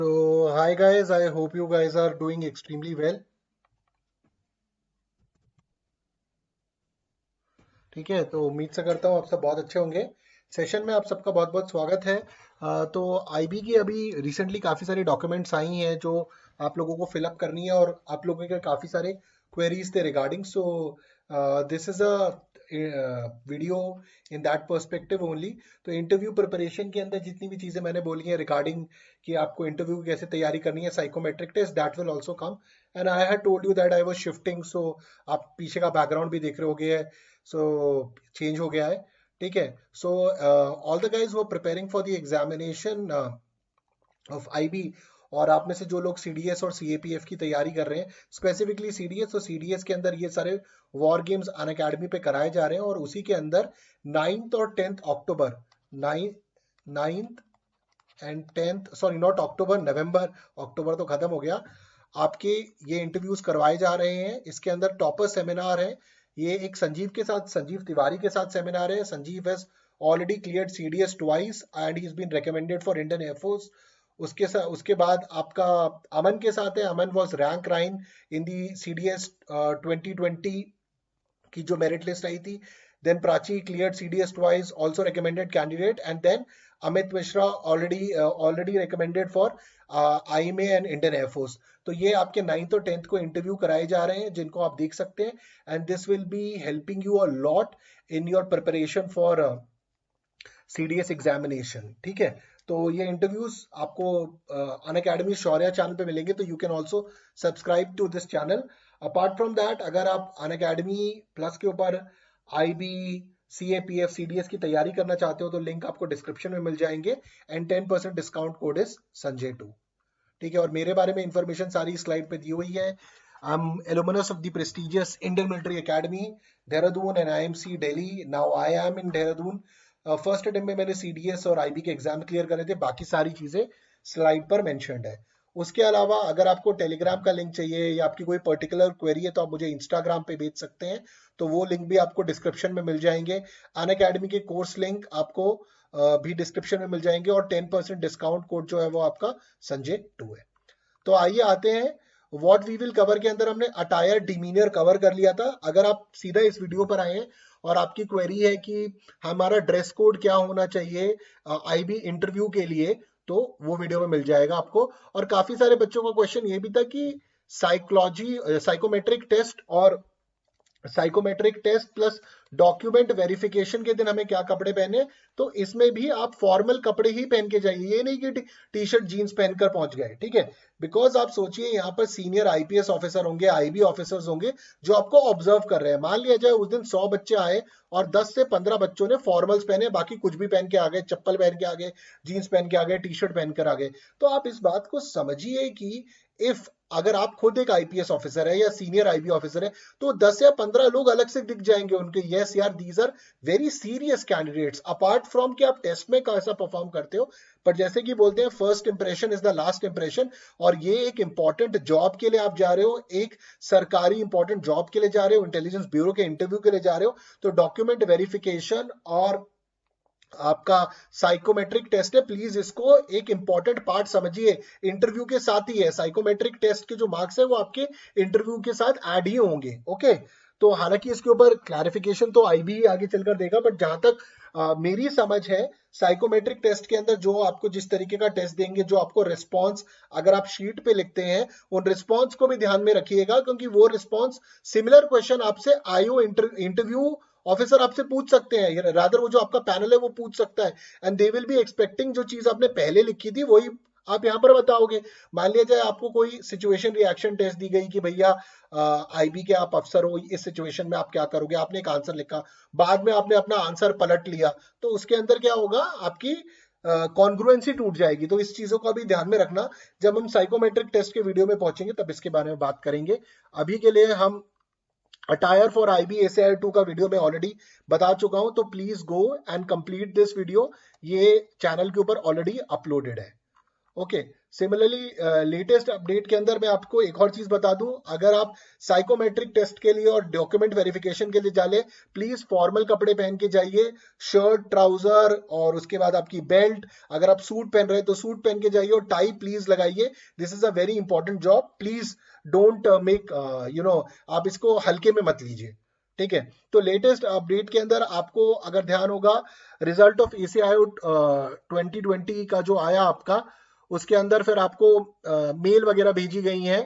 So, hi guys, I hope you guys are doing extremely well. ठीक है, तो उम्मीद से करता हूँ आप सब बहुत अच्छे होंगे। सेशन में आप सबका बहुत बहुत स्वागत है। तो आईबी की अभी रिसेंटली काफ़ी सारी डॉक्यूमेंट्स आई हैं जो आप लोगों को फिलअप करनी है और आप लोगों के काफ़ी सारे क्वेरीज थे regarding. So this is a video in that perspective only. तो इंटरव्यू प्रिपरेशन के अंदर जितनी भी चीज़ें मैंने बोली हैं रिगार्डिंग कि आपको इंटरव्यू की कैसे तैयारी करनी है, psychometric test that will also come. And I had told you that I was shifting, so आप पीछे का बैकग्राउंड भी देख रहे होगे, सो चेंज हो गया है। ठीक है, सो ऑल द गाइज वो preparing for the examination of IB, और आप में से जो लोग सीडीएस और सीएपीएफ की तैयारी कर रहे हैं, स्पेसिफिकली सीडीएस, और सीडीएस के अंदर ये सारे वॉर गेम्स अनअकैडमी पे कराए जा रहे हैं और उसी के अंदर 9th और 10th October, 9th and 10th, sorry not October, November, October तो खत्म हो गया, आपके ये इंटरव्यूज करवाए जा रहे हैं। इसके अंदर टॉपर सेमिनार है, ये एक संजीव के साथ, संजीव तिवारी के साथ सेमिनार है। Sanjeev has already cleared CDS twice and he is been recommended for Indian air force. उसके बाद आपका अमन के साथ है। Aman was rank 9 in the CDS 2020 की जो मेरिट लिस्ट आई थी। Then Prachi cleared CDS twice, also recommended candidate. And then Amit Mishra already recommended for IMA and Indian air force. तो ये आपके 9th और 10th को इंटरव्यू कराए जा रहे हैं जिनको आप देख सकते हैं, and this will be helping you a lot in your preparation for CDS examination. ठीक है, तो ये इंटरव्यूज आपको अनअकैडमी शौर्य चैनल पे मिलेंगे, तो you can also subscribe to this channel. Apart from that, अगर आप अनअकैडमी प्लस के ऊपर आईबी, सीएपीएफ, सीडीएस की तैयारी करना चाहते हो तो लिंक आपको डिस्क्रिप्शन में मिल जाएंगे, and 10% discount code is Sanjay 2। ठीक है, और मेरे बारे में इंफॉर्मेशन सारी स्लाइड पे दी हुई है। I am alumnus of the prestigious Indian military academy Dehradun and IMC Delhi. Now I am in Dehradun. First attempt में मैंने सीडीएस और आईबी के एग्जाम क्लियर करे थे, बाकी सारी चीजें स्लाइड पर मेंशन्ड है। उसके अलावा अगर आपको टेलीग्राम का लिंक चाहिए या आपकी कोई पर्टिकुलर क्वेरी है तो आप मुझे इंस्टाग्राम पे भेज सकते हैं, तो वो लिंक भी आपको डिस्क्रिप्शन में मिल जाएंगे। अनअकैडमी के कोर्स लिंक आपको भी डिस्क्रिप्शन में मिल जाएंगे, और 10% डिस्काउंट कोड जो है वो आपका संजय 2 है। तो आइए आते हैं व्हाट वी विल कवर के अंदर। हमने अटायर डिमीनियर कवर कर लिया था। अगर आप सीधा इस वीडियो पर आए हैं और आपकी क्वेरी है कि हमारा ड्रेस कोड क्या होना चाहिए आईबी इंटरव्यू के लिए, तो वो वीडियो में मिल जाएगा आपको। और काफी सारे बच्चों का क्वेश्चन ये भी था कि साइकोमेट्रिक टेस्ट और psychometric test plus document verification के दिन हमें क्या कपड़े पहने। तो इसमें भी आप फॉर्मल कपड़े ही पहन के जाइए, ये नहीं कि टी शर्ट जीन्स पहनकर पहुंच गए। ठीक है, बिकॉज आप सोचिए यहाँ पर सीनियर आईपीएस ऑफिसर होंगे, आईबी ऑफिसर्स होंगे जो आपको ऑब्जर्व कर रहे हैं। मान लिया जाए उस दिन 100 बच्चे आए और 10 से 15 बच्चों ने फॉर्मल्स पहने, बाकी कुछ भी पहन के आ गए, चप्पल पहन के आ गए, जीन्स पहन के आ गए, टी शर्ट पहनकर आ गए। तो आप इस बात को समझिए कि इफ अगर आप खुद एक आईपीएस ऑफिसर है या सीनियर आईबी ऑफिसर है तो 10 या 15 लोग अलग से दिख जाएंगे उनके। यस यार, these are very serious candidates, apart from कि आप टेस्ट में कैसा परफॉर्म करते हो। पर जैसे कि बोलते हैं first impression is the last impression, और ये एक इंपॉर्टेंट जॉब के लिए आप जा रहे हो, एक सरकारी इंपॉर्टेंट जॉब के लिए जा रहे हो, इंटेलिजेंस ब्यूरो के इंटरव्यू के लिए जा रहे हो। तो डॉक्यूमेंट वेरिफिकेशन और आपका साइकोमेट्रिक टेस्ट है, प्लीज इसको एक इंपॉर्टेंट पार्ट समझिए। इंटरव्यू के साथ ही है, साइकोमेट्रिक टेस्ट के जो मार्क्स है वो आपके इंटरव्यू के साथ ऐड ही होंगे। ओके, तो हालांकि इसके ऊपर क्लैरिफिकेशन तो आई भी आगे चलकर देगा, बट जहां तक मेरी समझ है, साइकोमेट्रिक टेस्ट के अंदर जो आपको जिस तरीके का टेस्ट देंगे, जो आपको रिस्पॉन्स अगर आप शीट पे लिखते हैं, उन रिस्पॉन्स को भी ध्यान में रखिएगा, क्योंकि वो रिस्पॉन्स सिमिलर क्वेश्चन आपसे आईओ इंटरव्यू ऑफिसर आपसे पूछ सकते हैं, रादर वो जो आपका पैनल है वो पूछ सकता है। And they will be expecting जो चीज आपने पहले लिखी थी वही आप यहाँ पर बताओगे। मान लिया जाए आपको कोई सिचुएशन रिएक्शन टेस्ट दी गई कि भैया आईबी के आप अफसर हो, इस सिचुएशन में आप क्या करोगे, आपने एक आंसर लिखा, बाद में आपने अपना आंसर पलट लिया, तो उसके अंदर क्या होगा, आपकी कॉन्ग्रुएंसी टूट जाएगी। तो इस चीजों का भी ध्यान में रखना। जब हम साइकोमेट्रिक टेस्ट के वीडियो में पहुंचेंगे तब इसके बारे में बात करेंगे। अभी के लिए हम अटायर फॉर आईबी एसआई 2 का वीडियो मैं ऑलरेडी बता चुका हूं, तो please go and complete this video. ये चैनल के ऊपर ऑलरेडी अपलोडेड है। ओके, सिमिलरली लेटेस्ट अपडेट के अंदर मैं आपको एक और चीज बता दूं, अगर आप साइकोमेट्रिक टेस्ट के लिए और डॉक्यूमेंट वेरिफिकेशन के लिए जाले, प्लीज फॉर्मल कपड़े पहन के जाइए, शर्ट ट्राउजर और उसके बाद आपकी बेल्ट, अगर आप सूट पहन रहे हैं तो सूट पहन के जाइए और टाई प्लीज लगाइए। This is a very important job, please don't make आप इसको हल्के में मत लीजिए, ठीक है। तो लेटेस्ट अपडेट के अंदर आपको अगर ध्यान होगा, रिजल्ट ऑफ ECIO 2020 का जो आया आपका, उसके अंदर फिर आपको मेल वगैरह भेजी गई हैं,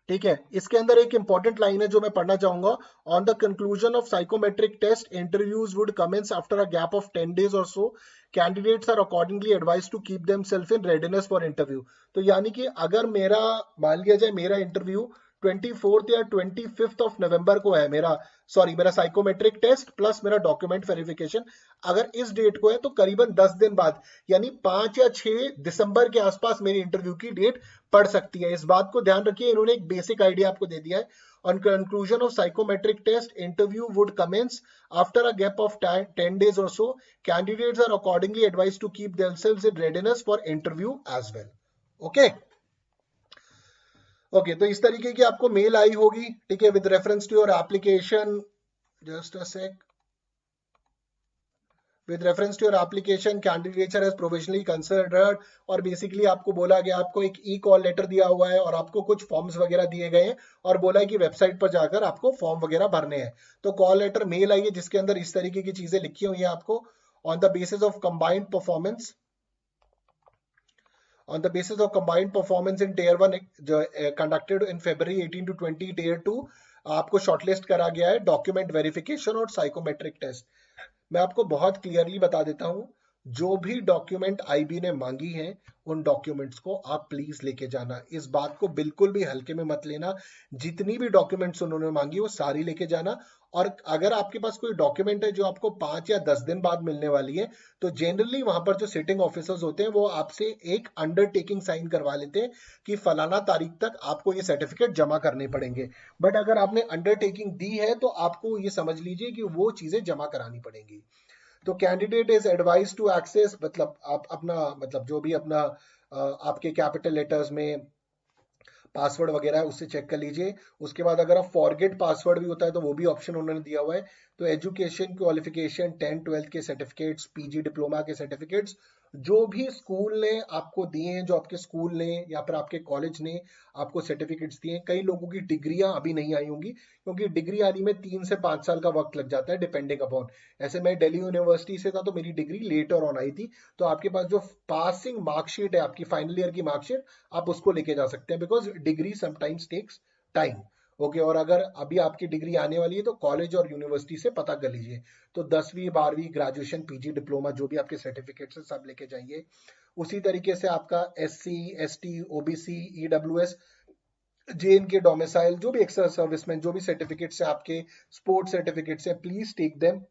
ठीक है। इसके अंदर एक इंपॉर्टेंट लाइन है जो मैं पढ़ना चाहूंगा, on the conclusion of psychometric test interviews would commence after a gap of 10 days और so, candidates are accordingly advise to keep themself in readiness for interview. तो यानी कि अगर मेरा मान लिया जाए मेरा इंटरव्यू 24 या 25 ऑफ नवंबर को है, मेरा साइकोमेट्रिक टेस्ट प्लस मेरा डॉक्यूमेंट वेरिफिकेशन अगर इस डेट को है, तो करीबन 10 दिन बाद यानी 5 या 6 दिसंबर के आसपास मेरी इंटरव्यू की डेट पड़ सकती है। इस बात को ध्यान रखिए, इन्होंने एक बेसिक आइडिया आपको दे दिया है। On conclusion of psychometric test interview would commence after a gap of 10 days और so, candidates are accordingly advise to keep themselves in readiness for interview as well. Okay okay, तो इस तरीके की आपको मेल आई होगी, ठीक है, with reference to your application, just a sec, with reference to your application candidature as provisionally considered, और basically आपको बोला गया, आपको एक ई कॉल लेटर दिया हुआ है और आपको कुछ फॉर्म्स वगैरह दिए गए हैं और बोला है कि वेबसाइट पर जाकर आपको फॉर्म वगैरह भरने हैं। तो कॉल लेटर मेल आई है जिसके अंदर इस तरीके की चीजें लिखी हुई हैं आपको, on the basis of combined performance, on the basis of combined performance in tier 1 जो conducted in February 18 to 20, tier 2 आपको शॉर्टलिस्ट करा गया है डॉक्यूमेंट वेरिफिकेशन और साइकोमेट्रिक टेस्ट। मैं आपको बहुत क्लियरली बता देता हूं, जो भी डॉक्यूमेंट आईबी ने मांगी है उन डॉक्यूमेंट्स को आप प्लीज लेके जाना, इस बात को बिल्कुल भी हल्के में मत लेना। जितनी भी डॉक्यूमेंट्स उन्होंने मांगी वो सारी लेके जाना, और अगर आपके पास कोई डॉक्यूमेंट है जो आपको 5 या 10 दिन बाद मिलने वाली है, तो जनरली वहां पर जो सिटिंग ऑफिसर्स होते हैं वो आपसे एक अंडरटेकिंग साइन करवा लेते हैं कि फलाना तारीख तक आपको ये सर्टिफिकेट जमा करने पड़ेंगे। बट अगर आपने अंडरटेकिंग दी है तो आपको ये समझ लीजिए कि वो चीजें जमा करानी पड़ेंगी। तो candidate is advise to access, मतलब आप अपना मतलब जो भी अपना आपके कैपिटल लेटर्स में पासवर्ड वगैरह है उससे चेक कर लीजिए। उसके बाद अगर आप फॉरगेट पासवर्ड भी होता है तो वो भी ऑप्शन उन्होंने दिया हुआ है। तो एजुकेशन क्वालिफिकेशन 10th-12th के सर्टिफिकेट्स, पीजी डिप्लोमा के सर्टिफिकेट्स जो भी स्कूल ने आपको दिए हैं, जो आपके स्कूल ने या फिर आपके कॉलेज ने आपको सर्टिफिकेट्स दिए हैं। कई लोगों की डिग्रियां अभी नहीं आई होंगी क्योंकि डिग्री आने में 3 से 5 साल का वक्त लग जाता है डिपेंडिंग अपॉन। ऐसे मैं दिल्ली यूनिवर्सिटी से था तो मेरी डिग्री लेटर ऑन आई थी, तो आपके पास जो पासिंग मार्कशीट है आपकी फाइनल ईयर की मार्कशीट, आप उसको लेके जा सकते हैं, because degree sometimes takes time. Okay, और अगर अभी आपकी डिग्री आने वाली है तो कॉलेज और यूनिवर्सिटी से पता कर लीजिए। तो 10वीं 12वीं ग्रेजुएशन पीजी डिप्लोमा जो भी आपके सर्टिफिकेट है सब लेके जाइए। उसी तरीके से आपका SC ST OBC EWS JNK domicile जो भी एक्स्ट्रा सर्विसमैन जो भी सर्टिफिकेट्स है आपके, स्पोर्ट्स सर्टिफिकेट्स है, प्लीज टेक देम।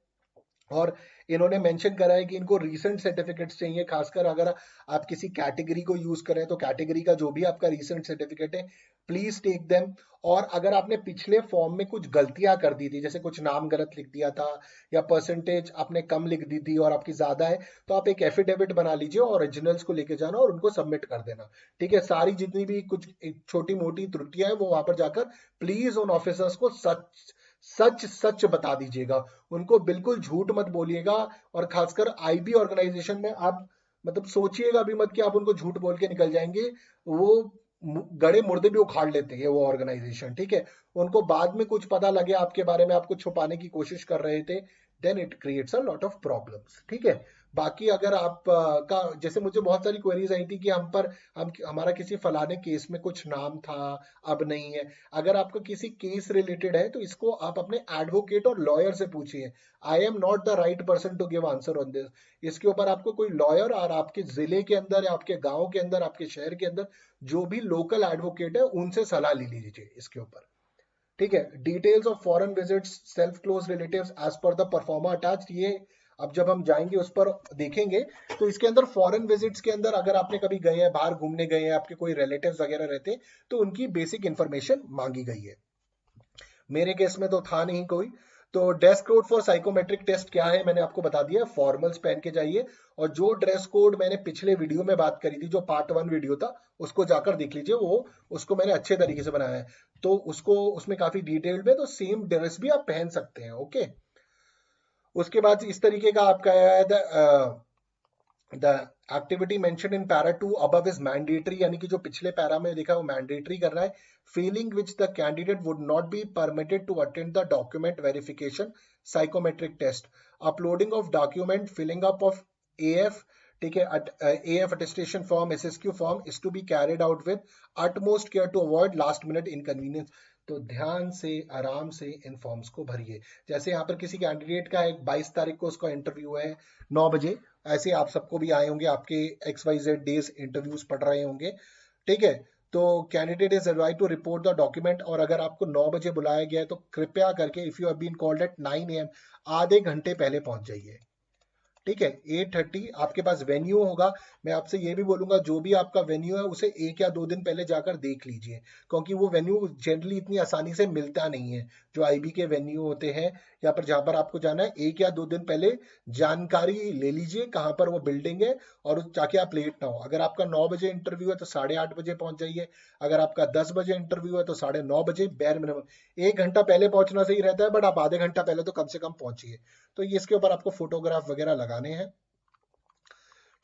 और इन्होंने मेंशन करा है कि इनको रीसेंट सर्टिफिकेट्स चाहिए, खासकर अगर आप किसी कैटेगरी को यूज करें तो कैटेगरी का जो भी आपका रीसेंट सर्टिफिकेट है प्लीज टेक देम। और अगर आपने पिछले फॉर्म में कुछ गलतियां कर दी थी, जैसे कुछ नाम गलत लिख दिया था या परसेंटेज आपने कम लिख दी थी और आपकी ज्यादा है, तो आप एक एफिडेविट बना लीजिए और ओरिजिनल्स को लेके जाना और उनको सबमिट कर देना, ठीक है। सारी जितनी भी कुछ छोटी मोटी त्रुटियां हैं वो वहां पर जाकर प्लीज उन ऑफिसर्स को सच सच सच बता दीजिएगा, उनको बिल्कुल झूठ मत बोलिएगा। और खासकर आईबी ऑर्गेनाइजेशन में आप मतलब सोचिएगा भी मत कि आप उनको झूठ बोल के निकल जाएंगे। वो गड़े मुर्दे भी उखाड़ लेते हैं वो ऑर्गेनाइजेशन, ठीक है। उनको बाद में कुछ पता लगे आपके बारे में, आपको छुपाने की कोशिश कर रहे थे, then it creates a lot of problems, ठीक है। बाकी अगर आप का जैसे मुझे बहुत सारी क्वेरीज आई थी कि हमारा किसी फलाने केस में कुछ नाम था अब नहीं है। अगर आपका किसी केस रिलेटेड है तो इसको आप अपने एडवोकेट और लॉयर से पूछिए। I am not the right person to give answer on this. इसके ऊपर आपको कोई लॉयर और आपके जिले के अंदर या आपके गांव के अंदर आपके शहर के अंदर जो भी लोकल एडवोकेट है उनसे सलाह ले लीजिए इसके ऊपर, ठीक है। Details of foreign visits self close relatives as per the proforma attached, ये अब जब हम जाएंगे उस पर देखेंगे। तो इसके अंदर फॉरेन विजिट्स के अंदर अगर आपने कभी गए हैं, बाहर घूमने गए हैं, आपके कोई रिलेटिव्स वगैरह रहते हैं, तो उनकी बेसिक इंफॉर्मेशन मांगी गई है। मेरे केस में तो था नहीं कोई, तो dress code for psychometric test क्या है मैंने आपको बता दिया, फॉर्मल्स पहन के जाइए। और जो ड्रेस कोड मैंने पिछले वीडियो में बात करी थी, जो पार्ट 1 वीडियो था, उसको जाकर देख लीजिए, वो उसको मैंने अच्छे तरीके से बनाया है, तो उसको उसमें काफी डिटेल्ड में, तो सेम ड्रेस भी आप पहन सकते हैं। ओके, उसके बाद इस तरीके का आपका है the activity mention in para 2 above is mandatory, यानी कि जो पिछले पैरा में देखा वो मैंडेटरी कर रहा है। Failing which the candidate would not be permitted to attend the document verification psychometric test, uploading of document, filling up of AF, ठीक है, AF attestation form, SSQ form is to be carried out with utmost care to avoid last minute inconvenience. तो ध्यान से आराम से इन forms को भरिए। जैसे यहाँ पर किसी कैंडिडेट का एक 22 तारीख को उसका इंटरव्यू है 9 बजे, ऐसे आप सबको भी आए होंगे, आपके XYZ डेज इंटरव्यूज पढ़ रहे होंगे, ठीक है। तो candidate is advise to report the document, और अगर आपको 9 बजे बुलाया गया है तो कृपया करके if you have been called at 9 AM, आधे घंटे पहले पहुंच जाइए, ठीक है। 8:30 आपके पास वेन्यू होगा। मैं आपसे ये भी बोलूंगा, जो भी आपका वेन्यू है उसे 1 या 2 दिन पहले जाकर देख लीजिए, क्योंकि वो वेन्यू जनरली इतनी आसानी से मिलता नहीं है। जो आईबी के वेन्यू होते हैं या पर जहां पर आपको जाना है, 1 या 2 दिन पहले जानकारी ले लीजिए कहाँ पर वो बिल्डिंग है, और ताकि आप लेट ना हो। अगर आपका 9 बजे इंटरव्यू है तो 8:30 बजे पहुंच जाइए। अगर आपका 10 बजे इंटरव्यू है तो 9:30 बजे, बेर मिनिमम 1 घंटा पहले पहुंचना सही रहता है, बट आप आधे घंटा पहले तो कम से कम पहुंचिए। तो ये इसके ऊपर आपको फोटोग्राफ वगैरह लगाने हैं,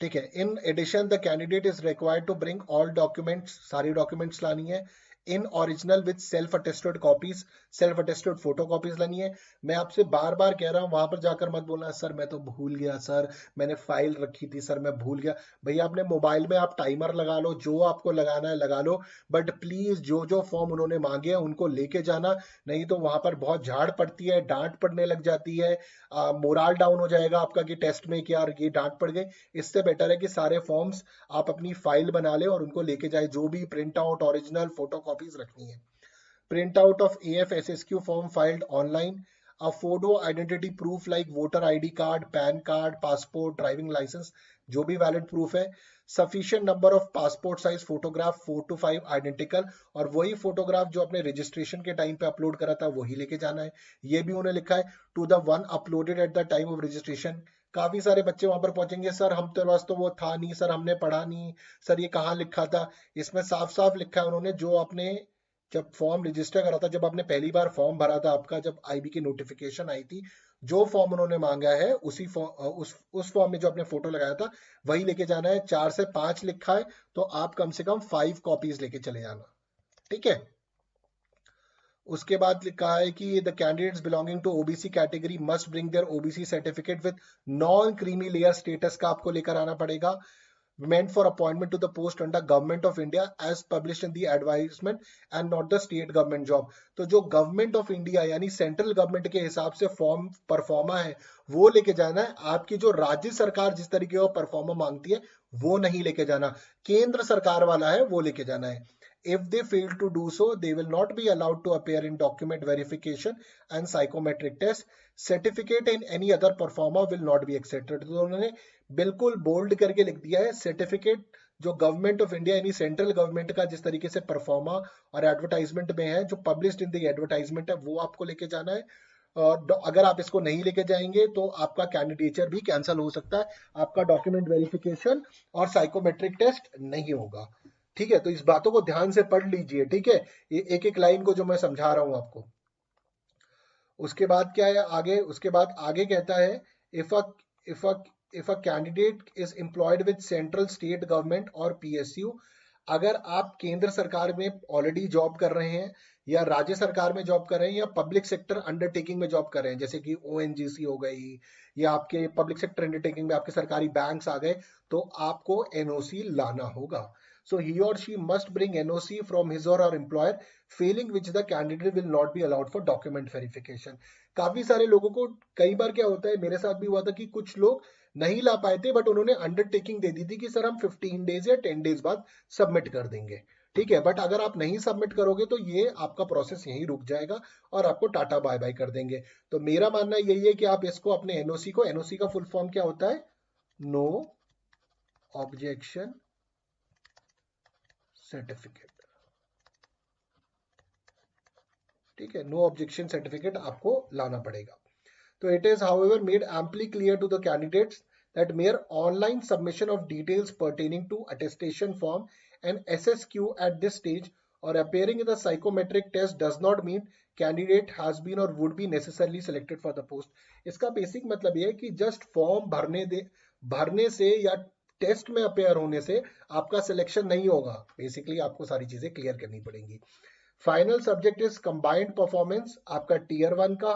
ठीक है। In addition the candidate is required to bring all documents, सारी डॉक्यूमेंट्स लानी है in original with self attested copies, self attested photo copies लानी है। मैं आपसे बार बार कह रहा हूं, वहां पर जाकर मत बोलना सर मैं तो भूल गया, सर मैंने फाइल रखी थी, सर मैं भूल गया। भैया अपने मोबाइल में आप टाइमर लगा लो, जो आपको लगाना है लगा लो, बट प्लीज जो जो फॉर्म उन्होंने मांगे हैं उनको लेके जाना। नहीं तो वहां पर बहुत झाड़ पड़ती है, डांट पड़ने लग जाती है, मोराल डाउन हो जाएगा आपका कि टेस्ट में कि यार ये डांट पड़ गई। इससे बेटर है कि सारे फॉर्म्स आप अपनी फाइल बना ले और उनको लेके जाए, जो भी print out original photo copies रखनी है। Print out of AFSSQ form filled online, a photo identity proof like voter ID card, PAN card, passport, driving licence, जो भी वैलिड प्रूफ है। Sufficient number of passport size photograph 4 to 5 identical, और वही photograph जो आपने registration के time पे upload करा था वही लेके जाना है। ये भी उन्हें लिखा है, to the one uploaded at the time of registration. काफी सारे बच्चे वहां पर पहुंचेंगे, सर हम तो पास तो वो था नहीं, सर हमने पढ़ा नहीं, सर ये कहाँ लिखा था। इसमें साफ साफ लिखा है उन्होंने, जो आपने जब फॉर्म रजिस्टर करा था, जब आपने पहली बार फॉर्म भरा था आपका, जब आईबी की नोटिफिकेशन आई थी, जो फॉर्म उन्होंने मांगा है उसी फॉर्म, उस फॉर्म में जो आपने फोटो लगाया था वही लेके जाना है। 4 से 5 लिखा है, तो आप कम से कम 5 कॉपीज लेके चले जाना, ठीक है। उसके बाद लिखा है कि the candidates belonging to OBC category must bring their OBC certificate with non creamy layer status का आपको लेकर आना पड़ेगा, meant for appointment to the post under government of India as published in the advertisement and not the state government job। तो जो government of India यानी central government के हिसाब से फॉर्म परफॉर्मा है वो लेके जाना है। आपकी जो राज्य सरकार जिस तरीके का परफॉर्मा मांगती है वो नहीं लेके जाना, केंद्र सरकार वाला है वो लेके जाना है। If they fail to do so, they will not be allowed to appear in document verification and psychometric test. Certificate in any other performer will not be accepted। तो उन्होंने बिल्कुल बोल्ड करके लिख दिया है, सर्टिफिकेट जो गवर्नमेंट ऑफ इंडिया यानी central government का जिस तरीके से परफॉर्मा और एडवर्टाइजमेंट में है, जो पब्लिश्ड इन द एडवर्टाइजमेंट है, वो आपको लेके जाना है। और अगर आप इसको नहीं लेके जाएंगे तो आपका कैंडिडेचर भी कैंसिल हो सकता है, आपका डॉक्यूमेंट वेरिफिकेशन और साइकोमेट्रिक टेस्ट नहीं होगा, ठीक है। तो इस बातों को ध्यान से पढ़ लीजिए, ठीक है, ये एक एक लाइन को जो मैं समझा रहा हूं आपको। उसके बाद क्या है आगे, उसके बाद आगे कहता है, if a if a if a candidate is employed with central state government और PSU, अगर आप केंद्र सरकार में ऑलरेडी जॉब कर रहे हैं या राज्य सरकार में जॉब कर रहे हैं या पब्लिक सेक्टर अंडरटेकिंग में जॉब कर रहे हैं, जैसे कि ONGC हो गई या आपके पब्लिक सेक्टर अंडरटेकिंग में आपके सरकारी बैंक्स आ गए, तो आपको NOC लाना होगा। So he or she must bring NOC from his or her employer, failing which the candidate will not be allowed for document verification। काफी सारे लोगों को, कई बार क्या होता है, मेरे साथ भी हुआ था कि कुछ लोग नहीं ला पाए थे, बट उन्होंने अंडरटेकिंग दे दी थी कि सर हम 15 डेज या 10 डेज बाद सबमिट कर देंगे, ठीक है। बट अगर आप नहीं सबमिट करोगे तो ये आपका प्रोसेस यहीं रुक जाएगा और आपको टाटा बाय बाय कर देंगे। तो मेरा मानना यही है कि आप इसको अपने एनओसी को, एनओसी का फुल फॉर्म क्या होता है, नो ऑब्जेक्शन सर्टिफिकेट, ठीक है, नो ऑब्जेक्शन सर्टिफिकेट आपको लाना पड़ेगा। तो it is however made amply clear to the candidates that mere online submission of details pertaining to attestation form and SSQ at this stage or appearing in the psychometric test does not mean candidate has been or would be necessarily selected for the post. इसका basic मतलब ये है कि just form भरने से या test में appear होने से आपका सिलेक्शन नहीं होगा। बेसिकली आपको सारी चीजें क्लियर करनी पड़ेंगी। Final subject is combined performance, आपका टीयर 1 का,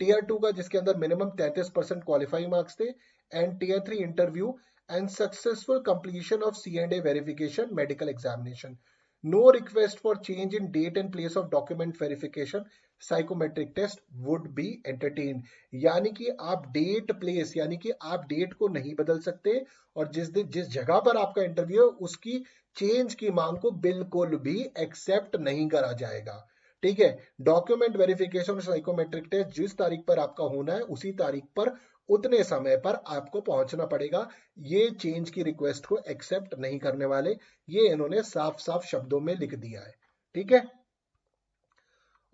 टीयर 2 का जिसके अंदर मिनिमम 33% क्वालिफाइंग मार्क्स थे, and tier 3 interview and successful completion of C&A verification medical examination. No request for change in date and place of document verification psychometric test would be entertain. यानी कि आप date place यानी कि आप date को नहीं बदल सकते और जिस जगह पर आपका इंटरव्यू है उसकी चेंज की मांग को बिल्कुल भी एक्सेप्ट नहीं करा जाएगा। ठीक है, डॉक्यूमेंट वेरिफिकेशन और साइकोमेट्रिक टेस्ट जिस तारीख पर आपका होना है उसी तारीख पर उतने समय पर आपको पहुंचना पड़ेगा। ये चेंज की रिक्वेस्ट को एक्सेप्ट नहीं करने वाले, ये इन्होंने साफ साफ शब्दों में लिख दिया है। ठीक है,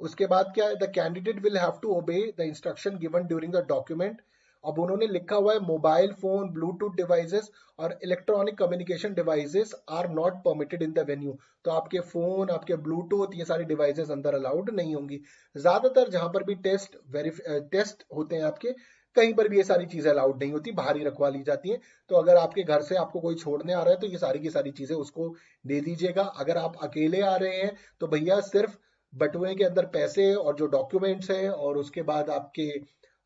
उसके बाद क्या है, the candidate will have to obey the instruction given during the document. अब उन्होंने लिखा हुआ है मोबाइल फोन, ब्लूटूथ डिवाइसेस और electronic communication devices are not permitted in the venue. तो आपके फोन, आपके ब्लूटूथ, ये सारी डिवाइसेस अंदर अलाउड नहीं होंगी। ज्यादातर जहां पर भी टेस्ट होते हैं आपके, कहीं पर भी ये सारी चीजें अलाउड नहीं होती, बाहर ही रखवा ली जाती हैं। तो अगर आपके घर से आपको कोई छोड़ने आ रहा है तो ये सारी की सारी चीजें उसको दे दीजिएगा। अगर आप अकेले आ रहे हैं तो भैया सिर्फ बटुए के अंदर पैसे और जो डॉक्यूमेंट्स हैं और उसके बाद आपके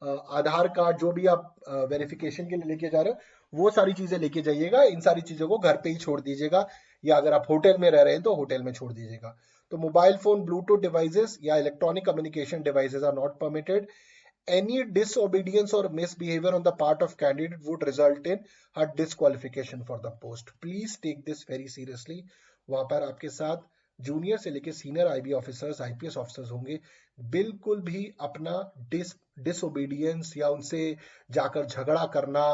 आधार कार्ड, जो भी आप वेरिफिकेशन के लिए लेके जा रहे हो वो सारी चीजें लेके जाइएगा। इन सारी चीजों को घर पे ही छोड़ दीजिएगा, या अगर आप होटल में रह रहे हैं तो होटल में छोड़ दीजिएगा। तो मोबाइल फोन, ब्लूटूथ डिवाइसेस या electronic communication devices are not permitted. Any disobedience or misbehavior on the part of candidate would result in her disqualification for the post. Please take this very seriously. वहां पर आपके साथ junior से लेके senior IB officers, IPS officers होंगे। बिल्कुल भी अपना डिसोबीडियंस या उनसे जाकर झगड़ा करना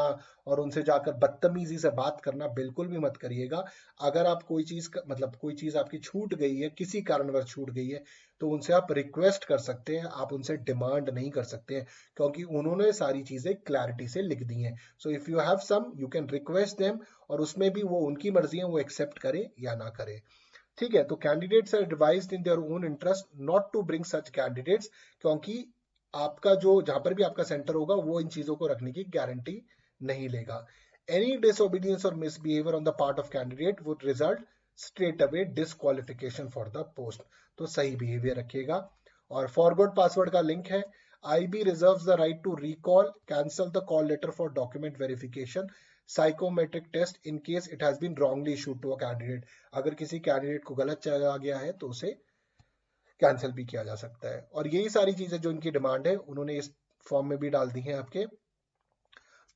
और उनसे जाकर बदतमीजी से बात करना बिल्कुल भी मत करिएगा। अगर आप कोई चीज आपकी छूट गई है, किसी कारणवश छूट गई है, तो उनसे आप रिक्वेस्ट कर सकते हैं, आप उनसे डिमांड नहीं कर सकते हैं, क्योंकि उन्होंने सारी चीजें क्लैरिटी से लिख दी हैं। So if you have some you can request them, और उसमें भी वो उनकी मर्जी है, वो एक्सेप्ट करे या ना करे। ठीक है, तो candidates are advised in their own interest not to bring such candidates, क्योंकि आपका जो जहां पर भी आपका सेंटर होगा वो इन चीजों को रखने की गारंटी नहीं लेगा। एनी डिसोबीडियंस और misbehaviour on the part of candidate would result straight away disqualification for the post. तो सही बिहेवियर रखिएगा। और फॉरगॉट पासवर्ड का लिंक है। IB reserves the right to recall, cancel the call letter for document verification, psychometric test in case it has been wrongly issued to a candidate. अगर किसी candidate को गलत चला गया है तो उसे कैंसिल भी किया जा सकता है। और यही सारी चीजें जो इनकी डिमांड है उन्होंने इस फॉर्म में भी डाल दी हैं आपके।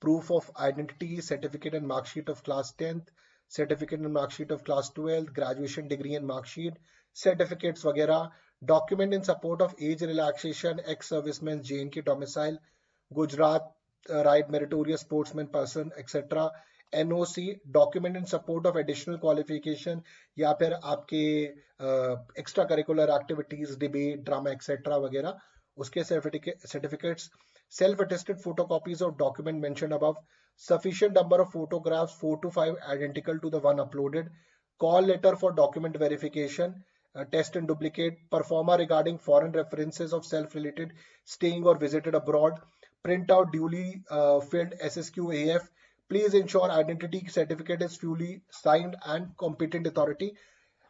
Proof of identity, certificate and marksheet of class 10th, certificate and marksheet of class 12th, graduation degree and marksheet, certificates वगैरह, document in support of age relaxation, ex serviceman JNK domicile, Gujarat riot meritorious sportsman person etcetera, NOC, document in support of additional qualification, या फिर आपके extra curricular activities, debate, drama etcetera वगैरह, उसके certificates, self attested photocopies of document mentioned above, sufficient number of photographs 4 to 5 identical to the one uploaded, call letter for document verification, test and duplicate, performa regarding foreign references of self related staying or visited abroad, print out duly filled SSQ AF, please ensure identity certificate is fully signed and competent authority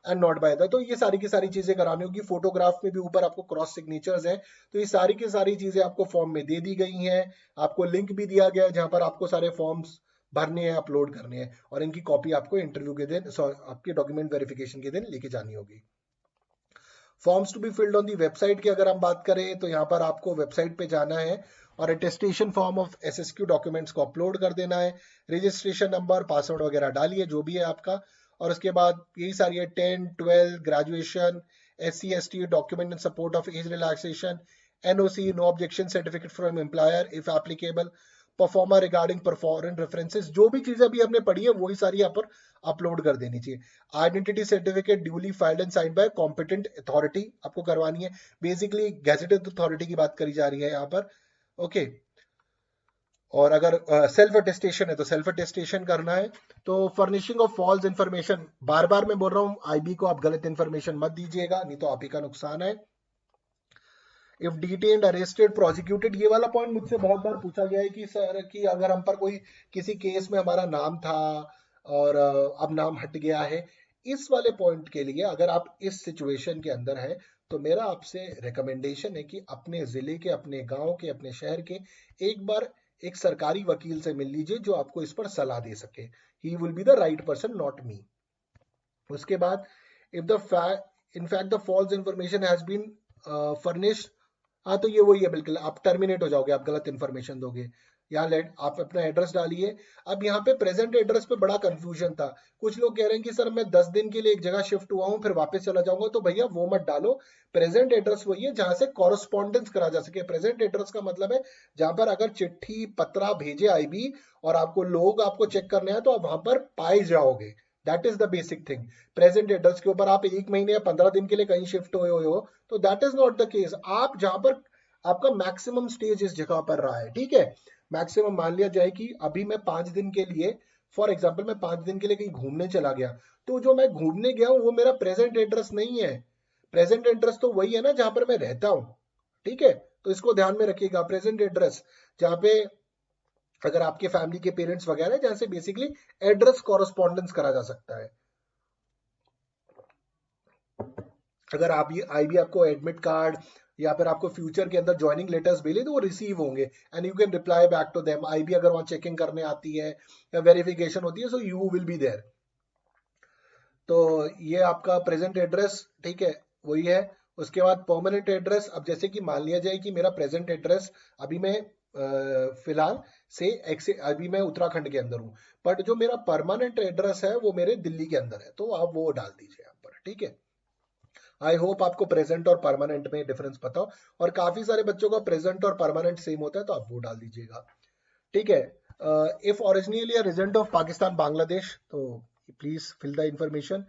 and not by the. तो ये सारी की सारी चीजें करानी होगी। Photograph में भी ऊपर आपको क्रॉस सिग्नेचर्स हैं, तो ये सारी की सारी चीजें आपको फॉर्म में दे दी गई हैं। आपको लिंक भी दिया गया है जहां पर आपको सारे फॉर्म्स भरने हैं, अपलोड करने हैं, और इनकी कॉपी आपको इंटरव्यू के दिन, आपके डॉक्यूमेंट वेरिफिकेशन के दिन लेके जानी होगी। Forms to be filled on the website की अगर हम बात करें तो यहाँ पर आपको वेबसाइट पे जाना है और attestation form of SSQ documents को अपलोड कर देना है। रजिस्ट्रेशन नंबर, पासवर्ड वगैरह डालिए जो भी है आपका, और उसके बाद यही सारी है 10, 12, graduation, SC ST document in support of age relaxation, NOC no objection certificate from employer if applicable, proforma regarding foreign references, जो भी चीजें अभी हमने पढ़ी है वही सारी यहाँ पर अपलोड कर देनी चाहिए। Identity certificate duly filed and signed by competent authority आपको करवानी है। बेसिकली गैजेटेड अथॉरिटी की बात करी जा रही है यहाँ पर। ओके, और अगर सेल्फ अटेस्टेशन है तो सेल्फ अटेस्टेशन करना है। तो फर्निशिंग ऑफ फॉल्स इंफॉर्मेशन, बार बार मैं बोल रहा हूँ आईबी को आप गलत इंफॉर्मेशन मत दीजिएगा, नहीं तो आप ही का नुकसान है। इफ डिटेन्ड अरेस्टेड प्रोसिक्यूटेड, ये वाला पॉइंट मुझसे बहुत बार पूछा गया है कि सर कि अगर हम पर कोई किसी केस में हमारा नाम था और अब नाम हट गया है, इस वाले पॉइंट के लिए अगर आप इस सिचुएशन के अंदर हैं तो मेरा आपसे रिकमेंडेशन है कि अपने जिले के, अपने गांव के, अपने शहर के एक बार एक सरकारी वकील से मिल लीजिए जो आपको इस पर सलाह दे सके। He will be the right person, not me. उसके बाद if the in fact the false information has been furnished, हाँ तो ये वही है, बिल्कुल आप टर्मिनेट हो जाओगे, आप गलत इंफॉर्मेशन दोगे। यहाँ लेट आप अपना एड्रेस डालिए। अब यहाँ पे प्रेजेंट एड्रेस पे बड़ा कंफ्यूजन था, कुछ लोग कह रहे हैं कि सर मैं 10 दिन के लिए एक जगह शिफ्ट हुआ हूँ फिर वापस चला जाऊंगा, तो भैया वो मत डालो। प्रेजेंट एड्रेस वही है जहां से कॉरेस्पॉन्डेंस करा जा सके। प्रेजेंट एड्रेस का मतलब है जहां पर अगर चिट्ठी पत्रा भेजे आईबी और आपको लोग आपको चेक करने हैं तो आप वहां पर पाए जाओगे। That is the basic thing. Present address के ऊपर आप 1 महीने या 15 दिन के लिए कहीं शिफ्ट हुए हो तो that is not the case. आप जहां पर आपका मैक्सिमम स्टेज इस जगह पर रहा है, ठीक है, मैक्सिमम मान लिया जाए कि अभी मैं 5 दिन के लिए, फॉर एग्जाम्पल मैं 5 दिन के लिए कहीं घूमने चला गया, तो जो मैं घूमने गया हूं वो मेरा प्रेजेंट एड्रेस नहीं है। प्रेजेंट एड्रेस तो वही है ना जहां पर मैं रहता हूं, ठीक है। तो इसको ध्यान में रखिएगा, प्रेजेंट एड्रेस जहां पे अगर आपके फैमिली के पेरेंट्स वगैरह, जहां से बेसिकली एड्रेस कॉरेस्पॉन्डेंस करा जा सकता है। अगर आप ये आईबी आपको एडमिट कार्ड या फिर आपको फ्यूचर के अंदर ज्वाइनिंग लेटर्स भेजे तो वो रिसीव होंगे and you can reply back to them. IB अगर वहां चेकिंग करने आती है या वेरिफिकेशन होती है so you will be there. तो ये आपका प्रेजेंट एड्रेस, ठीक है, वही है। उसके बाद परमानेंट एड्रेस, अब जैसे कि मान लिया जाए कि मेरा प्रेजेंट एड्रेस अभी मैं फिलहाल से अभी मैं उत्तराखंड के अंदर हूँ, बट जो मेरा परमानेंट एड्रेस है वो मेरे दिल्ली के अंदर है, तो आप वो डाल दीजिए यहाँ पर, ठीक है। आई होप आपको प्रेजेंट और परमानेंट में डिफरेंस पता हो, और काफी सारे बच्चों का प्रेजेंट और परमानेंट सेम होता है तो आप वो डाल दीजिएगा, ठीक है। If originally a resident of Pakistan Bangladesh तो प्लीज फिल द इंफॉर्मेशन।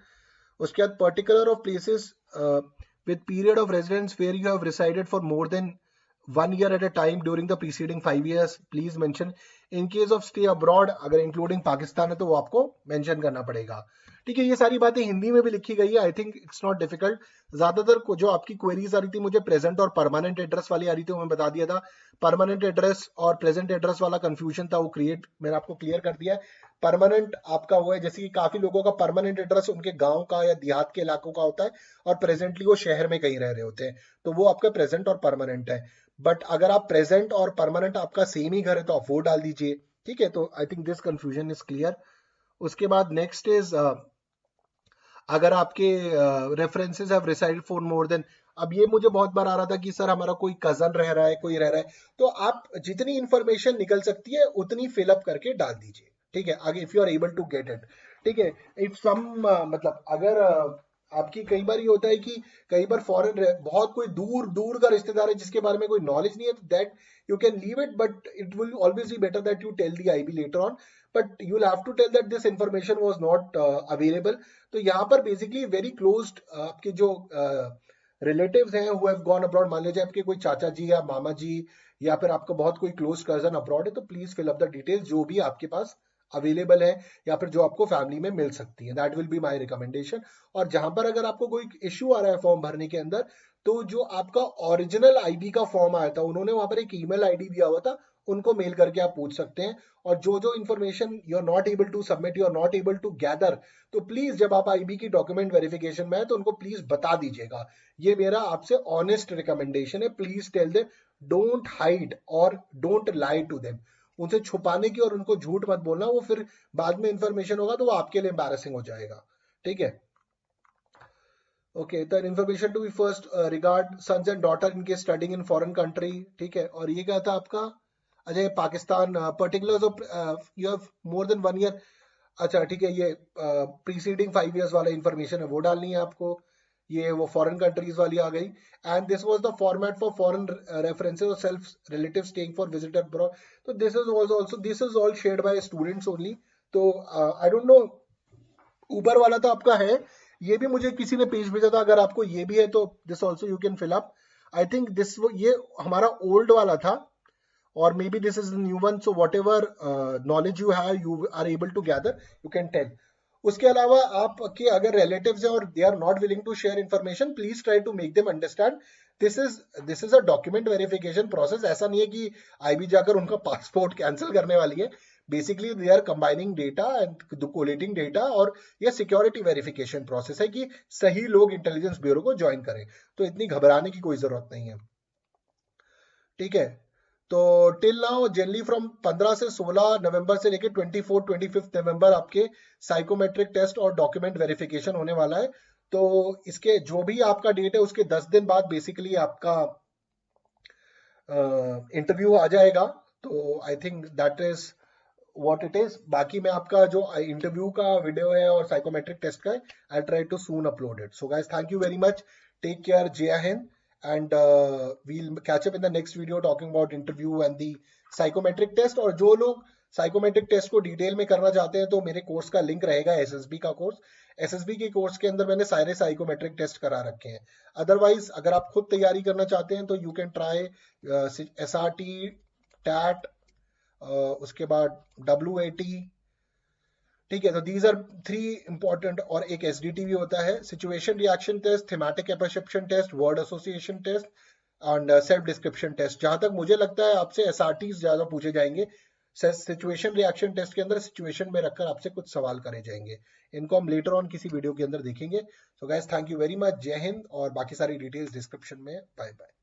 उसके बाद particular of places with period of residence where you have resided for more than 1 year at a time during the preceding 5 years, please mention. In case of stay abroad अगर including Pakistan है तो वो आपको mention करना पड़ेगा, ठीक है। ये सारी बातें हिंदी में भी लिखी गई है, I think it's not difficult. ज्यादातर जो आपकी क्वेरीज आ रही थी मुझे प्रेजेंट और परमानेंट एड्रेस वाली आ रही थी, वो मैं बता दिया था। परमानेंट एड्रेस और प्रेजेंट एड्रेस वाला कंफ्यूजन था, वो क्रिएट मैंने आपको क्लियर कर दिया है। परमानेंट आपका वो है, जैसे कि काफी लोगों का परमानेंट एड्रेस उनके गांव का या देहात के इलाकों का होता है और प्रेजेंटली वो शहर में कहीं रह रहे होते हैं, तो वो आपका प्रेजेंट और परमानेंट है। बट अगर आप प्रेजेंट और परमानेंट आपका सेम ही घर है तो आप वो डाल दीजिए, ठीक है। तो आई think this confusion is clear. उसके बाद नेक्स्ट इज अगर आपके references have resided for more then, अब ये मुझे बहुत बार आ रहा था कि सर हमारा कोई कजन रह रहा है, कोई रह रहा है, तो आप जितनी इंफॉर्मेशन निकल सकती है उतनी फिलअप करके डाल दीजिए, ठीक है, आगे if you are able to get it, ठीक है। इफ सम मतलब अगर आपकी कई बार ये होता है कि कई बार फॉरेन बहुत कोई दूर दूर का रिश्तेदार है जिसके बारे में कोई नॉलेज नहीं है, तो that you can leave it, but it will always be better that you tell the IB later on, but you will have to tell that this information was not available. तो यहाँ पर basically very closed आपके जो relatives हैं who have gone abroad, मान लीजिए आपके कोई चाचा जी या मामा जी या फिर आपका बहुत कोई क्लोज कजन अब्रॉड है, तो please fill up the details जो भी आपके पास अवेलेबल है या फिर जो आपको फैमिली में मिल सकती है, that will be my recommendation. और जहां पर अगर आपको कोई इश्यू आ रहा है फॉर्म भरने के अंदर, तो जो आपका ओरिजिनल आईबी का फॉर्म आया था उन्होंने वहां पर एक ईमेल आईडी दिया हुआ था, उनको मेल करके आप पूछ सकते हैं। और जो जो information you are not able to submit, you are not able to gather, तो प्लीज जब आप आईबी की डॉक्यूमेंट वेरिफिकेशन में है तो उनको प्लीज बता दीजिएगा। ये मेरा आपसे ऑनेस्ट रिकमेंडेशन है, please tell them, don't hide और डोंट लाई टू देम। उनसे छुपाने की और उनको झूठ मत बोलना, वो फिर बाद में इंफॉर्मेशन होगा तो वो आपके लिए एम्बैरेसिंग हो जाएगा, ठीक है। Okay, the information to be first regard sons and daughter in case studying in foreign country, ठीक है। और ये क्या था आपका, अच्छा Pakistan particulars of you have more than 1 year, अच्छा ठीक है, ये प्रीसीडिंग 5 years वाला इंफॉर्मेशन है वो डालनी है आपको, ये वो फॉरेन कंट्रीज वाली आ गई। And this was the format for foreign references और self relative staying for visitor abroad. तो this is also this is all shared by students only. तो आई डोंट नो, उबर वाला तो आपका है, ये भी मुझे किसी ने पेज भेजा था, अगर आपको ये भी है तो this also you can fill up. I think this ये हमारा ओल्ड वाला था, और maybe this is the new one, so whatever knowledge you have you are able to gather, you can tell. उसके अलावा आपके अगर relatives हैं और they are not willing to share information, please try to make them understand this is a document verification process। ऐसा नहीं है कि आईबी जाकर उनका पासपोर्ट कैंसिल करने वाली है। Basically they are combining data and collating data, और ये सिक्योरिटी वेरिफिकेशन प्रोसेस है कि सही लोग इंटेलिजेंस ब्यूरो को ज्वाइन करें। तो इतनी घबराने की कोई जरूरत नहीं है, ठीक है। तो टिल नाउ जनरली फ्रॉम 15 से 16 नवंबर से लेकर 24-25 नवंबर आपके साइकोमेट्रिक टेस्ट और डॉक्यूमेंट वेरिफिकेशन होने वाला है। तो इसके जो भी आपका डेट है उसके 10 दिन बाद बेसिकली आपका इंटरव्यू आ जाएगा। तो I think that is what it is. बाकी मैं आपका जो इंटरव्यू का वीडियो है और साइकोमेट्रिक टेस्ट का है, I try to soon upload it. So guys, thank you very much, take care, जय हिंद, and we'll catch up in the next video talking about interview and the psychometric test। और जो लोग psychometric test को detail में करना चाहते हैं तो मेरे कोर्स का लिंक रहेगा, एसएसबी का कोर्स। एसएसबी के कोर्स के अंदर मैंने सारे साइकोमेट्रिक टेस्ट करा रखे हैं। अदरवाइज अगर आप खुद तैयारी करना चाहते हैं तो you can try SRT, TAT, उसके बाद WAT, ठीक है। तो दीज आर 3 इंपॉर्टेंट, और एक एसडीटी भी होता है, situation reaction test, thematic perception test, word association test and self description test. जहां तक मुझे लगता है आपसे एसआरटी ज्यादा पूछे जाएंगे। सिचुएशन रिएक्शन टेस्ट के अंदर सिचुएशन में रखकर आपसे कुछ सवाल करे जाएंगे। इनको हम लेटर ऑन किसी वीडियो के अंदर देखेंगे। So guys, thank you very much, जय हिंद, और बाकी सारी डिटेल्स डिस्क्रिप्शन में। Bye bye.